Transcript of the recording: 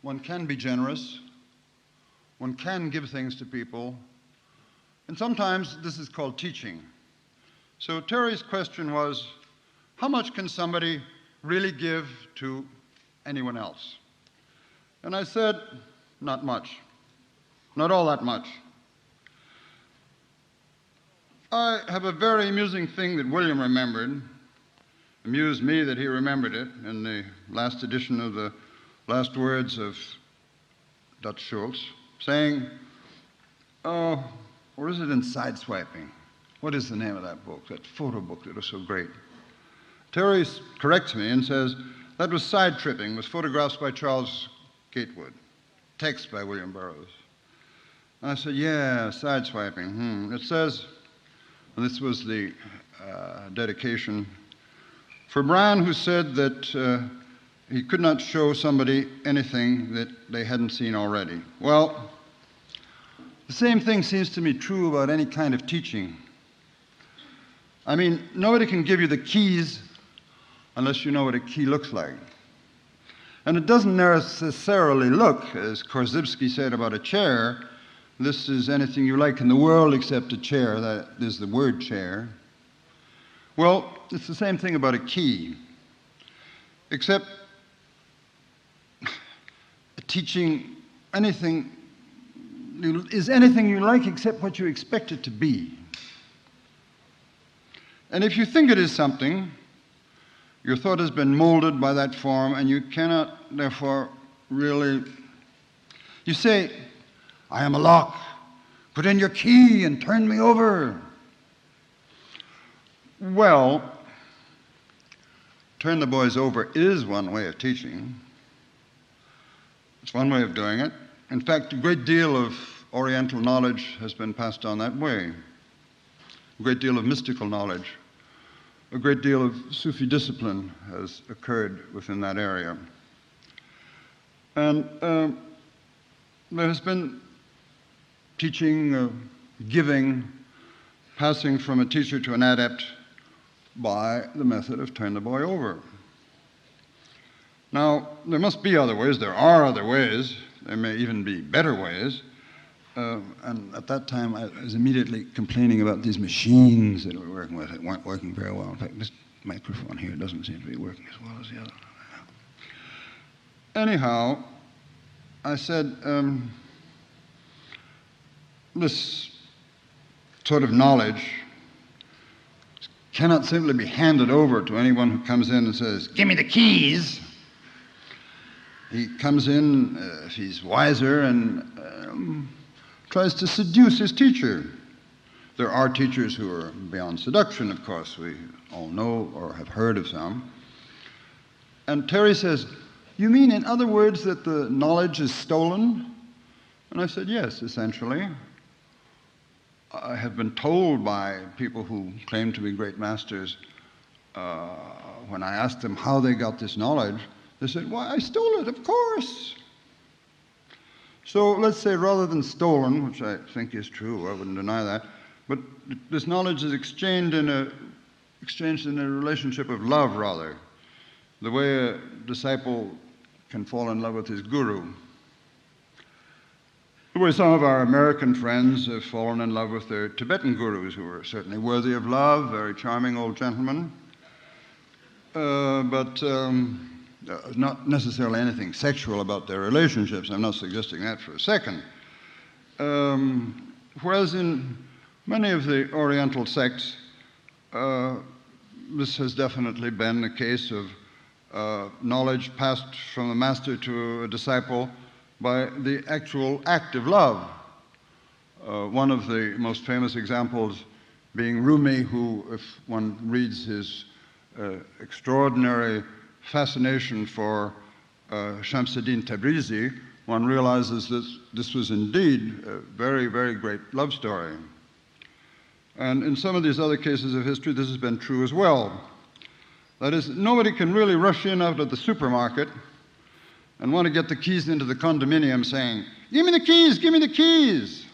one can be generous, one can give things to people, and sometimes this is called teaching. So Terry's question was, how much can somebody really give to anyone else? And I said, not much, not all that much. I have a very amusing thing that William remembered. Amused me that he remembered it in the last edition of the last words of Dutch Schultz, saying, or is it in Sideswiping? What is the name of that book, that photo book that was so great? Terry corrects me and says, that was Side Tripping, with photographs by Charles Gatewood, text by William Burroughs. And I said, yeah, Sideswiping. It says, and this was the dedication, for Brion, who said that he could not show somebody anything that they hadn't seen already. Well, the same thing seems to me true about any kind of teaching. I mean, nobody can give you the keys unless you know what a key looks like. And it doesn't necessarily look, as Korzybski said about a chair, this is anything you like in the world except a chair, that is the word chair. Well, it's the same thing about a key, except teaching anything is anything you like except what you expect it to be. And if you think it is something, your thought has been molded by that form, and you cannot, therefore, really... You say, I am a lock. Put in your key and turn me over. Well, turn the boys over is one way of teaching. It's one way of doing it. In fact, a great deal of Oriental knowledge has been passed on that way. A great deal of mystical knowledge. A great deal of Sufi discipline has occurred within that area. And there has been teaching, giving, passing from a teacher to an adept by the method of turn the boy over. Now, there must be other ways. There are other ways. There may even be better ways. And at that time, I was immediately complaining about these machines that we were working with that weren't working very well. In fact, this microphone here doesn't seem to be working as well as the other. Anyhow, I said, this sort of knowledge cannot simply be handed over to anyone who comes in and says, give me the keys. He comes in, if he's wiser, and tries to seduce his teacher. There are teachers who are beyond seduction, of course. We all know or have heard of some. And Terry says, you mean, in other words, that the knowledge is stolen? And I said, yes, essentially. I have been told by people who claim to be great masters, when I asked them how they got this knowledge, they said, why, I stole it, of course. So let's say rather than stolen, which I think is true, I wouldn't deny that, but this knowledge is exchanged in a relationship of love, rather. The way a disciple can fall in love with his guru. The way some of our American friends have fallen in love with their Tibetan gurus, who are certainly worthy of love, very charming old gentlemen, but not necessarily anything sexual about their relationships. I'm not suggesting that for a second. Whereas in many of the Oriental sects, this has definitely been a case of knowledge passed from a master to a disciple by the actual act of love. One of the most famous examples being Rumi, who, if one reads his extraordinary fascination for Shamsuddin Tabrizi, one realizes that this was indeed a very, very great love story. And in some of these other cases of history, this has been true as well. That is, nobody can really rush in out of the supermarket and want to get the keys into the condominium saying, give me the keys, give me the keys.